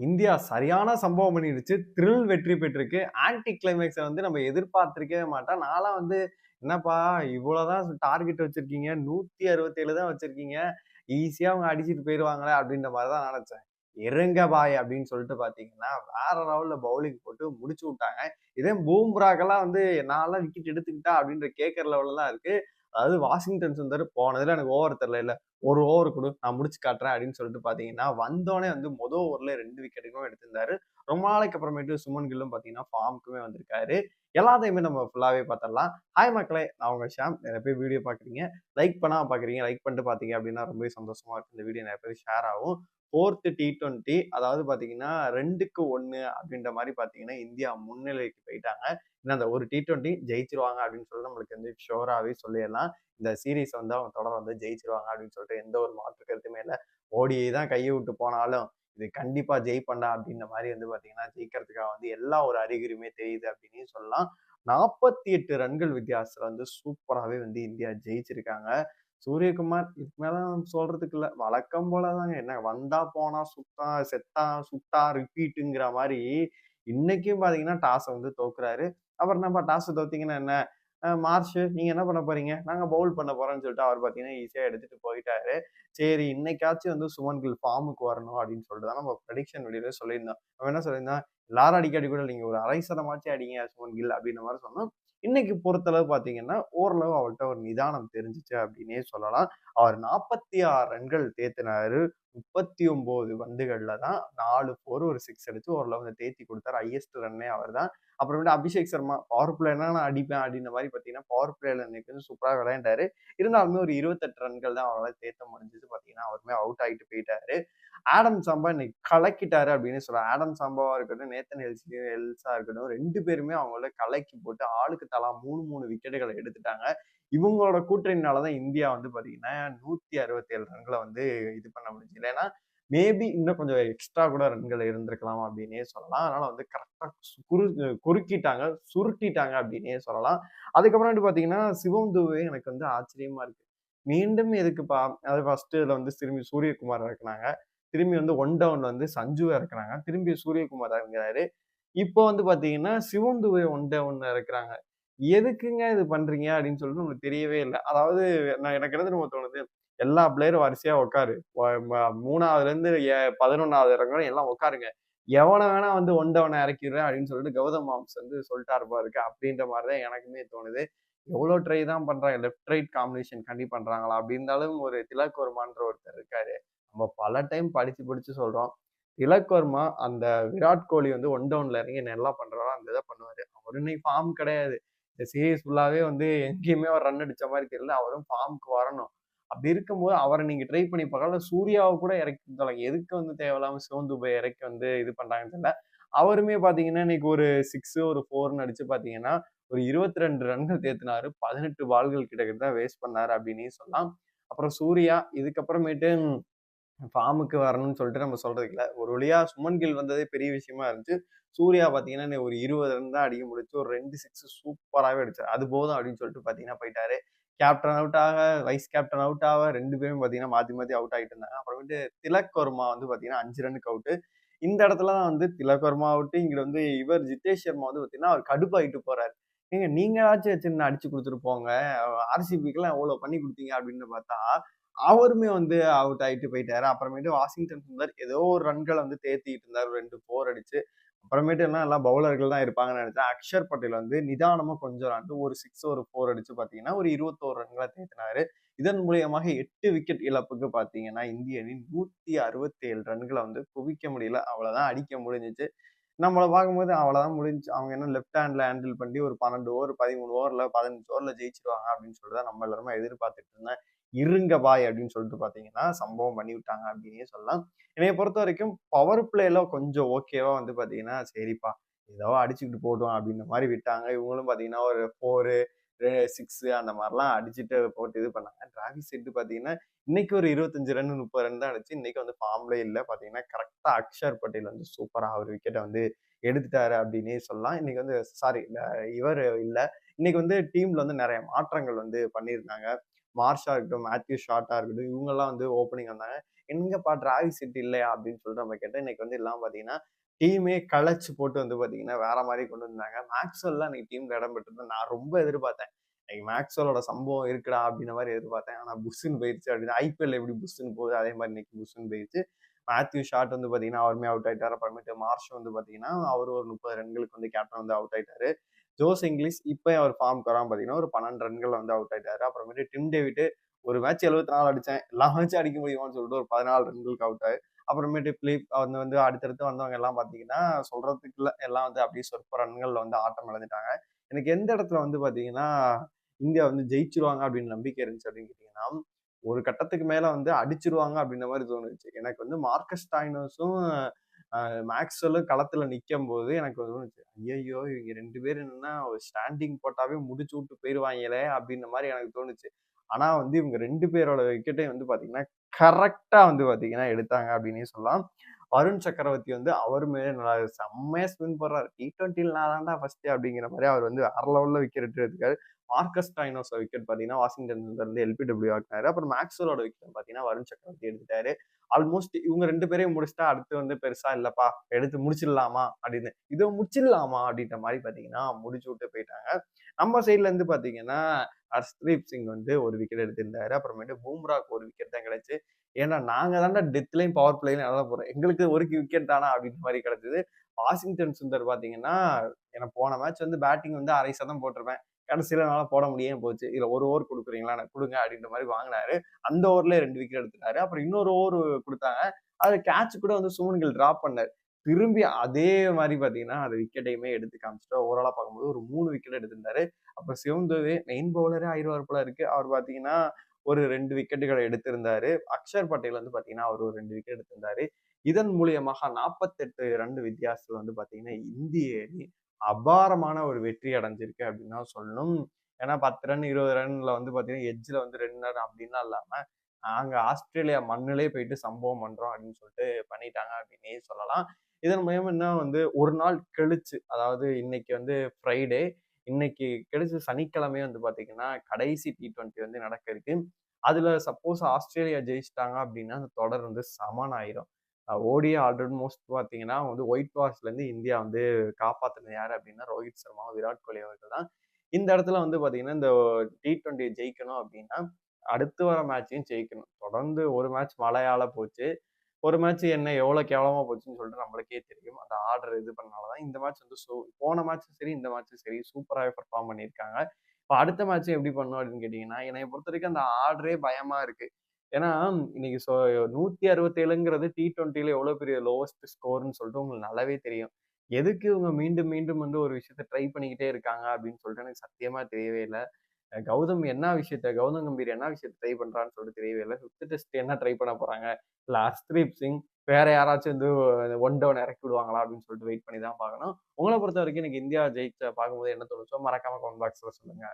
India சரியான சம்பவம் பண்ணிடுச்சு. த்ரில் வெற்றி பெற்றிருக்கு. ஆன்டி கிளைமேக்ஸ நம்ம எதிர்பார்த்திருக்கவே மாட்டோம். நான்லாம் என்னப்பா இவ்வளோதான் டார்கெட் வச்சிருக்கீங்க. 167 தான் வச்சிருக்கீங்க. ஈஸியா அவங்க அடிச்சுட்டு போயிருவாங்களே அப்படின்ற மாரி தான் நெனச்சேன். "இருங்க பாய்" அப்படின்னு சொல்லிட்டு பார்த்தீங்கன்னா, வேற லெவல்ல பவுலிங் போட்டு முடிச்சு விட்டாங்க. இதே பூம்ராக்கெல்லாம் நான்லாம் விக்கெட் எடுத்துக்கிட்டா அப்படின்ற கேட்கிற லெவல்ல தான் இருக்கு. அதாவது வாஷிங்டன் சுந்தர் போனதுல எனக்கு ஓவர் தெரியல. ஒரு ஓவர் குடு நான் முடிச்சு காட்டுறேன் அப்படின்னு சொல்லிட்டு பாத்தீங்கன்னா வந்தோடனே மொத ஓவர்ல 2 விக்கெட்டுக்கும் எடுத்திருந்தாரு. ரொம்ப நாளைக்கு அப்புறமேட்டு சுமன் கில்லும் பாத்தீங்கன்னா ஃபார்முக்குமே வந்திருக்காரு. எல்லாத்தையுமே நம்ம ஃபுல்லாவே பாத்திரலாம். ஹாய் மக்களே, நான் உங்க ஷாம். நிறைய பேர் வீடியோ பாக்குறீங்க, லைக் பண்ணாம பாக்குறீங்க. லைக் பண்ணிட்டு பாத்தீங்க அப்படின்னா ரொம்பவே சந்தோஷமா இருக்கும். இந்த வீடியோ நிறைய பேர் ஷேர் ஆகும். 4த் T20 அதாவது பாத்தீங்கன்னா 2க்கு 1 அப்படின்ற மாதிரி பாத்தீங்கன்னா இந்தியா முன்னிலைக்கு போயிட்டாங்க. இன்னும் அந்த ஒரு T20 ஜெயிச்சிருவாங்க அப்படின்னு சொல்லி நம்மளுக்கு ஷோராவே சொல்லிடலாம். இந்த சீரிஸ் அவங்க தொடர் ஜெயிச்சிருவாங்க அப்படின்னு சொல்லிட்டு எந்த ஒரு மாற்று கருத்துமே இல்ல. ஓடிஐ தான் கையை விட்டு போனாலும் இது கண்டிப்பா ஜெயிப்பண்டா அப்படின்ற மாதிரி பாத்தீங்கன்னா ஜெயிக்கிறதுக்காக எல்லா ஒரு அறிகுறியுமே தெரியுது அப்படின்னு சொல்லலாம். 48 ரன்கள் வித்தியாசத்துல சூப்பராவே இந்தியா ஜெயிச்சிருக்காங்க. சூரியகுமார் இதுக்கு மேல சொல்றதுக்கு இல்ல. வழக்கம் போலதாங்க. என்ன வந்தா போனா சுட்டான் செத்தான் சுட்டா ரிப்பீட்டுங்கிற மாதிரி இன்னைக்கும் பாத்தீங்கன்னா டாஸ தோக்குறாரு. அப்புறம் என்னப்பா டாஸ் தோத்தீங்கன்னா என்ன? மார்ஷ் நீங்க என்ன பண்ண போறீங்க? நாங்க பவுல் பண்ண போறோம்ன்னு சொல்லிட்டு அவர் பார்த்தீங்கன்னா, ஈஸியா எடுத்துட்டு போயிட்டாரு. சரி இன்னைக்காச்சும் சுமன் கில் ஃபார்முக்கு வரணும் அப்படின்னு சொல்லிட்டு தான் நம்ம ப்ரெடிக்ஷன் வீடியோல சொல்லியிருந்தோம். அவன் என்ன சொல்லியிருந்தான்? எல்லாரும் அடிக்காட்டி கூட நீங்க ஒரு 1/2 சதமாச்சும் அடிங்க சுமன் கில் அப்படின்ற மாரி சொன்னோம். இன்னைக்கு பொறுத்தளவு பார்த்தீங்கன்னா, ஓரளவு அவர்ட்ட ஒரு நிதானம் தெரிஞ்சுச்சு அப்படின்னே சொல்லலாம். அவர் 46 ரன்கள் தேத்துனாரு. 39 பந்துகள்ல தான் 4 4 ஒரு 6 அடிச்சு ஓரளவு தேத்தி குடுத்தாரு. ஹையஸ்ட் ரன்னே அவர்தான். அப்புறமேட்டு அபிஷேக் சர்மா பவர் பிளேனா நான் அடிப்பேன் அப்படின்ற மாதிரி பார்த்தீங்கன்னா, பவர் பிளேல இன்னைக்கு சூப்பரா விளையாண்டாரு. இருந்தாலுமே ஒரு 28 ரன்கள் தான் அவரால தேத்த முடிஞ்சது. பார்த்தீங்கன்னா, அவருமே அவுட் ஆயிட்டு போயிட்டாரு. ஆடம் சாம்பா இன்னைக்கு கலக்கிட்டாரு அப்படின்னு சொல்லலாம். ஆடம் சாம்பாவா இருக்கட்டும், நேத்தன் எல்ஸா இருக்கட்டும் 2 பேருமே அவங்கள கலக்கி போட்டு ஆளுக்கு தலா 3, 3 விக்கெட்டுகள எடுத்துட்டாங்க. இவங்களோட கூட்டணினால தான் இந்தியா பார்த்தீங்கன்னா, 167 ரன்கள இது பண்ண முடிஞ்சுது. இல்லைன்னா மேபி இன்னும் கொஞ்சம் எக்ஸ்ட்ரா கூட ரன்கள் இருந்திருக்கலாம் அப்படின்னே சொல்லலாம். அதனால கரெக்ட்டா குறு குறுக்கிட்டாங்க, சுருட்டிட்டாங்க அப்படின்னே சொல்லலாம். அதுக்கப்புறமேட்டு பார்த்தீங்கன்னா, சிவம் துபே எனக்கு ஆச்சரியமா இருக்கு. மீண்டும் எதுக்குப்பா? அது ஃபர்ஸ்ட் இதுல திரும்பி சூரியகுமார் இறக்குனாங்க. திரும்பி ஒன் டவுன்ல சஞ்சுவ இறக்குனாங்க. திரும்பி சூரியகுமார் இறங்குறாரு. இப்போ பார்த்தீங்கன்னா, சிவம் துபே ஒன் டவுன்ல இறக்குறாங்க. எதுக்குங்க இது பண்றீங்க? அப்படின்னு சொல்லிட்டு நமக்கு தெரியவே இல்ல. அதாவது எனக்கு என்ன தெரியுமா தோணுது? எல்லா பிளேயரும் வரிசையா உட்காரு. 3வதுலேருந்து 11வது இறங்குறோம் எல்லாம் உட்காருங்க. எவன வேணா ஒன் டவுன் இறக்கிடுறேன் அப்படின்னு சொல்லிட்டு கௌதம் மாம்ஸ் சொல்லிட்டாரு பாருங்க. அப்படின்ற மாரி தான் எனக்குமே தோணுது. எவ்வளோ ட்ரை தான் பண்றாங்க. லெஃப்ட் ரைட் காம்பினேஷன் கண்டி பண்றாங்களா? அப்படி இருந்தாலும் ஒரு திலக் வர்மான்ற ஒருத்தர் இருக்காரு. நம்ம பல டைம் படிச்சு படிச்சு சொல்றோம். திலக் வர்மா அந்த விராட் கோலி ஒன் டவுன்ல இறங்கி நல்லா பண்றாரோ அந்த இத பண்ணுவாரு. அவரு இன்னைக்கு ஃபார்ம் கிடையாது. இந்த சீரிஸ் ஃபுல்லாவே எங்கேயுமே அவர் ரன் அடிச்ச மாரி தெரியல. அவரும் ஃபார்ம்க்கு வரணும். அப்படி இருக்கும்போது அவர நீங்க ட்ரை பண்ணி பார்க்கலாம். சூர்யாவ கூட இறக்கி இருக்கலாம். எதுக்கு தேவையில்லாம சிவம் துபை இறக்கி இது பண்றாங்கன்னு தெரியல. அவருமே பார்த்தீங்கன்னா, இன்னைக்கு ஒரு 6 ஒரு 4ன்னு அடிச்சு பார்த்தீங்கன்னா, ஒரு 22 ரன்கள் தேத்துனாரு. 18 பால்கள் கிட்டத்தட்ட வேஸ்ட் பண்ணாரு அப்படின்னே சொல்லலாம். அப்புறம் சூர்யா இதுக்கப்புறமேட்டு ஃபார்முக்கு வரணும்னு சொல்லிட்டு நம்ம சொல்றதுக்கு இல்ல. ஒரு வழியா சுமன் கில் வந்ததே பெரிய விஷயமா இருந்துச்சு. சூர்யா பார்த்தீங்கன்னா, ஒரு 20 ரன் தான் அடிக்க முடிஞ்சுச்சு. ஒரு 2 6 சூப்பராவே அடிச்சாரு. அது போதும் அப்படின்னு சொல்லிட்டு பார்த்தீங்கன்னா போயிட்டாரு. கேப்டன் அவுட் ஆக, வைஸ் கேப்டன் அவுட் ஆக 2 பேரும் பார்த்தீங்கன்னா மாத்தி மாத்தி அவுட் ஆயிட்டு இருந்தாங்க. அப்புறமேட்டு திலக் வர்மா பார்த்தீங்கன்னா 5 ரன்னுக்கு அவுட்டு. இந்த இடத்துல தான் திலக் வர்மா அவுட்டு. இங்க இவர் ஜிதேஷ் சர்மா பார்த்தீங்கன்னா, அவர் கடுப்பாயிட்டு போறாரு. ஏங்க நீங்களாச்சும் வச்சு அடிச்சு குடுத்துட்டு போங்க. ஆர்சிபிக்குலாம் எவ்வளோ பண்ணி குடுத்தீங்க அப்படின்னு பார்த்தா, அவருமே அவுட் ஆயிட்டு போயிட்டாரு. அப்புறமேட்டு வாஷிங்டன் சுந்தர் ஏதோ ஒரு ரன்கள தேத்திட்டு இருந்தாரு. 2 4 அடிச்சு. அப்புறமேட்டு எல்லாம் பவுலர்கள் தான் இருப்பாங்கன்னு நினைச்சேன். அக்ஷர் பட்டேல் நிதானமா கொஞ்சம் விளையாண்டு ஒரு 6 ஒரு 4 அடிச்சு பார்த்தீங்கன்னா, ஒரு 21 ரன்கள தேத்தினாரு. இதன் மூலியமாக 8 விக்கெட் இழப்புக்கு பார்த்தீங்கன்னா, இந்திய அணி 167 ரன்கள குவிக்க முடியல. அவ்வளவுதான் அடிக்க முடிஞ்சுச்சு. நம்மள பார்க்கும்போது அவ்வளவுதான் முடிஞ்சுச்சு. அவங்க என்ன லெஃப்ட் ஹேண்ட்ல ஹேண்டில் பண்ணி ஒரு 12 ஓவர், 13 ஓவர்ல, 15 ஓவர்ல ஜெயிச்சுருவாங்க அப்படின்னு சொல்லிட்டு தான் நம்ம எல்லாருமே எதிர்பார்த்துட்டு இருந்தேன். இருங்க பாய் அப்படின்னு சொல்லிட்டு பார்த்தீங்கன்னா, சம்பவம் பண்ணி விட்டாங்க அப்படின்னே சொல்லலாம். என்னைய பொறுத்தவரைக்கும் பவர் பிளேல கொஞ்சம் ஓகேவா பார்த்தீங்கன்னா, சரிப்பா ஏதோ அடிச்சுக்கிட்டு போட்டும் அப்படின்ற மாரி விட்டாங்க. இவங்களும் பார்த்தீங்கன்னா, ஒரு 4 6 அந்த மாரிலாம் அடிச்சுட்டு போட்டு இது பண்ணாங்க. டிராவிஸ் ஹெட் பார்த்தீங்கன்னா, இன்னைக்கு ஒரு 25 ரன் 30 ரன் தான் அடிச்சு. இன்னைக்கு ஃபார்ம்லயே இல்ல. பார்த்தீங்கன்னா, கரெக்ட்டா அக்ஷர் பட்டேல் சூப்பரா ஒரு விக்கெட்ட எடுத்துட்டாரு அப்படின்னே சொல்லலாம். இன்னைக்கு சாரி இவரு இல்ல. இன்னைக்கு டீம்ல நெறைய மாற்றங்கள் பண்ணியிருந்தாங்க. மார்ஷா இருக்கட்டும், மேத்யூ ஷாட்டா இருக்கட்டும், இவங்கலாம் வந்து ஓப்பனிங் வந்தாங்க. எங்கப்பா டிராவிஸ் ஹெட் இல்லையா அப்படின்னு சொல்லிட்டு நம்ம கேட்டோம். இன்னைக்கு வந்து எல்லாம் பார்த்தீங்கன்னா, டீமே கலச்சு போட்டு வந்து பார்த்தீங்கன்னா, வேற மாரி கொண்டு வந்தாங்க. மேக்ஸ்வெல்லாம் இன்னைக்கு டீம்ல இடம் பெற்றிருந்தது நான் ரொம்ப எதிர்பார்த்தேன். இன்னைக்கு மேக்ஸ்வெலோட சம்பவம் இருக்குடா அப்படின்ற மாரி எதிர்பார்த்தேன். ஆனா புஸ்ன்னு போயிருச்சு அப்படின்னு ஐபிஎல் எப்படி புஸ்ன்னு போகுது, அதே மாரி இன்னைக்கு புஸ்ன்னு போயிருச்சு. மேத்யூ ஷாட் வந்து பார்த்தீங்கன்னா, அவருமே அவுட் ஆயிட்டாரு. அப்புறமேட்டு மார்ஷ் வந்து பார்த்தீங்கன்னா, அவரு ஒரு 30 ரன்களுக்கு வந்து கேப்டன் வந்து அவுட் ஆயிட்டாரு. ஜோஸ் இங்கிலீஷ் இப்பயும் அவர் ஃபார்ம்க்கு வராம பார்த்தீங்கன்னா, ஒரு 12 ரன்கள்ல வந்து அவுட் ஆயிட்டாரு. அப்புறமேட்டு டிம் டேவிட் ஒரு மேட்ச் 74 அடிச்சேன். எல்லா மேட்சும் அடிக்க முடியுமான்னு சொல்லிட்டு ஒரு 14 ரன்களுக்கு அவுட் ஆயி அப்புறமேட்டு பிலிப் அவங்க வந்து அடுத்தடுத்து வந்தவங்க எல்லாம் பார்த்தீங்கன்னா, சொல்றதுக்கு இல்ல. எல்லாம் வந்து அப்படியே சொற்ப ரன்கள்ல வந்து ஆட்டம் இழந்துட்டாங்க. எனக்கு எந்த இடத்துல வந்து பார்த்தீங்கன்னா, இந்தியா வந்து ஜெயிச்சுருவாங்க அப்படின்னு நம்பிக்கை இருந்துச்சு அப்படின்னு கேட்டீங்கன்னா, ஒரு கட்டத்துக்கு மேல வந்து அடிச்சுருவாங்க அப்படின்ற மாரி தோணுச்சு. எனக்கு வந்து மார்கஸ் ஸ்டாய்னோஸும் மேக்ஸ்வெலும் களத்துல நிக்கும்போது எனக்கு தோணுச்சு. ஐய்யய்யோ! இவங்க 2 பேரும் என்னன்னா ஒரு ஸ்டாண்டிங் போட்டாவே முடிச்சு விட்டு போயிருவாங்களே! அப்படின்ற மாரி எனக்கு தோணுச்சு. ஆனா வந்து இவங்க 2 பேரோட விக்கெட்டையும் வந்து பார்த்தீங்கன்னா, கரெக்ட்டா வந்து பார்த்தீங்கன்னா எடுத்தாங்க அப்படின்னே சொல்லலாம். வருண் சக்கரவர்த்தி வந்து அவருமே நல்லா செம்மையா ஸ்பின் போடுறாரு. T20ல நான் தான்டா ஃபர்ஸ்ட்டு அப்படிங்கிற மாரி அவர் வந்து வேற லெவல்ல விக்கெட் எடுத்திருக்காரு. மார்கஸ் ஸ்டாய்னோஸ் விக்கெட் பார்த்தீங்கன்னா, வாஷிங்டன் சுந்தர் எல்பிடபிள்யூ ஆக்குனாரு. அப்புறம் மேக்ஸ்வெலோட விக்கெட் பார்த்தீங்கன்னா, வருண் சக்கரவர்த்தி எடுத்துட்டாரு. ஆல்மோஸ்ட் இவங்க 2 பேரையும் முடிச்சுட்டா அடுத்து வந்து பெருசா இல்லப்பா எடுத்து முடிச்சிடலாமா அப்படின்னு. இத முடிச்சிடலாமா அப்படின்ற மாரி பார்த்தீங்கன்னா, முடிச்சு விட்டு போயிட்டாங்க. நம்ம சைட்ல இருந்து பார்த்தீங்கன்னா, ஹர்ஷ்தீப் சிங் வந்து ஒரு விக்கெட் எடுத்திருந்தாரு. அப்புறமேட்டு பூம்ராக்கு ஒரு விக்கெட் தான் கிடைச்சு. ஏன்னா நாங்க தான்டா டெத்லயும் பவர் பிளேலயும் நல்லா போறோம். எங்களுக்கு ஒரு விக்கெட் தானா அப்படின்ற மாரி கிடைச்சது. வாஷிங்டன் சுந்தர் பார்த்தீங்கன்னா, எனக்கு போன மேட்ச் வந்து பேட்டிங் வந்து 1/2 சதம் போட்டிருப்பேன். கடைசியில என்னால போட முடியாம போச்சு. இதுல 1 ஓவர் குடுக்குறீங்களா? எனக்கு குடுங்க அப்படின்ற மாரி வாங்குனாரு. அந்த ஓவர்லயே 2 விக்கெட் எடுத்துட்டாரு. அப்புறம் இன்னொரு ஓவர் குடுத்தாங்க. அதுல கேட்ச் கூட வந்து சுமன் கில் டிராப் பண்ணாரு. திரும்பி அதே மாரி பார்த்தீங்கன்னா, அந்த விக்கெட்டையுமே எடுத்து காமிச்சுட்டு ஓவராலா பார்க்கும்போது ஒரு 3 விக்கெட் எடுத்திருந்தாரு. அப்ப சிவம் துபே மெயின் பவுலரே ஆயிருவார் போல இருக்கு. அவர் பார்த்தீங்கன்னா, ஒரு 2 விக்கெட்டுகள எடுத்திருந்தாரு. அக்ஷர் பட்டேல் வந்து பார்த்தீங்கன்னா, அவர் ஒரு 2 விக்கெட் எடுத்திருந்தாரு. இதன் மூலியமாக 48 ரன் வித்தியாசத்துல வந்து பார்த்தீங்கன்னா, இந்திய அணி அபாரமான ஒரு வெற்றி அடைஞ்சிருக்கு அப்படின்னு தான் சொல்லணும். ஏன்னா 10 ரன், 20 ரன்ல வந்து பார்த்தீங்கன்னா, எட்ஜ்ல வந்து 2 ரன் அப்படின்லாம் இல்லாம, நாங்க ஆஸ்திரேலியா மண்ணிலே போயிட்டு சம்பவம் பண்றோம் அப்படின்னு சொல்லிட்டு பண்ணிட்டாங்க அப்படின்னே சொல்லலாம். இதன் மூலியமா என்ன வந்து ஒரு நாள் கழிச்சு, அதாவது இன்னைக்கு வந்து ஃப்ரைடே, இன்னைக்கு கழிச்சு சனிக்கிழமையே வந்து பார்த்தீங்கன்னா, கடைசி T20 வந்து நடக்க இருக்கு. அதுல சப்போஸ் ஆஸ்திரேலியா ஜெயிச்சுட்டாங்க அப்படின்னா, அந்த தொடர் வந்து சமன் ஆயிரும். ஓடிஐ ஆல்மோஸ்ட் பார்த்தீங்கன்னா வந்து ஒயிட் வாஷ்லேருந்து இந்தியா வந்து காப்பாத்துனது யாரு அப்படின்னா, ரோஹித் சர்மாவும், விராட் கோலி அவர்கள் தான். இந்த இடத்துல வந்து பார்த்தீங்கன்னா, இந்த T20 ஜெயிக்கணும் அப்படின்னா, அடுத்து வர மேட்சையும் ஜெயிக்கணும். தொடர்ந்து ஒரு மேட்ச் மழையால போச்சு. ஒரு மேட்ச் என்ன எவ்வளோ கேவலமா போச்சுன்னு சொல்லிட்டு நம்மளுக்கே தெரியும். அந்த ஆர்டர் இது பண்ணனால தான். இந்த மேட்ச் வந்து போன மேட்ச்சும் சரி, இந்த மேட்ச்சும் சரி சூப்பராவே பெர்ஃபார்ம் பண்ணியிருக்காங்க. இப்ப அடுத்த மேட்ச் எப்படி பண்ணணும் அப்படின்னு கேட்டீங்கன்னா, என்னைய பொறுத்தவரைக்கும் அந்த ஆர்டரே பயமா இருக்கு. ஏன்னா, இன்னைக்கு 167ங்கிறது T20ல எவ்வளோ பெரிய லோவஸ்ட் ஸ்கோர்ன்னு சொல்லிட்டு உங்களுக்கு நல்லாவே தெரியும். எதுக்கு இவங்க மீண்டும், மீண்டும் வந்து ஒரு விஷயத்த ட்ரை பண்ணிக்கிட்டே இருக்காங்க அப்படின்னு சொல்லிட்டு எனக்கு சத்தியமா தெரியவே இல்ல. கௌதம் கம்பீர் என்ன விஷயத்த ட்ரை பண்றான்னு சொல்லிட்டு தெரியவே இல்ல. 5த் டெஸ்ட் என்ன ட்ரை பண்ண போறாங்க? இல்ல ஹர்ஷ்தீப் சிங் வேற யாராச்சும் வந்து ஒன் டவுன் இறக்கி விடுவாங்களா? அப்படின்னு சொல்லிட்டு வெயிட் பண்ணி தான் பார்க்கணும். உங்கள பொறுத்தவரைக்கும் இன்னைக்கு இந்தியா ஜெயிச்ச பார்க்கும்போது என்ன தோணுச்சோ மறக்காம கமெண்ட் பாக்ஸ்ல சொல்லுங்க.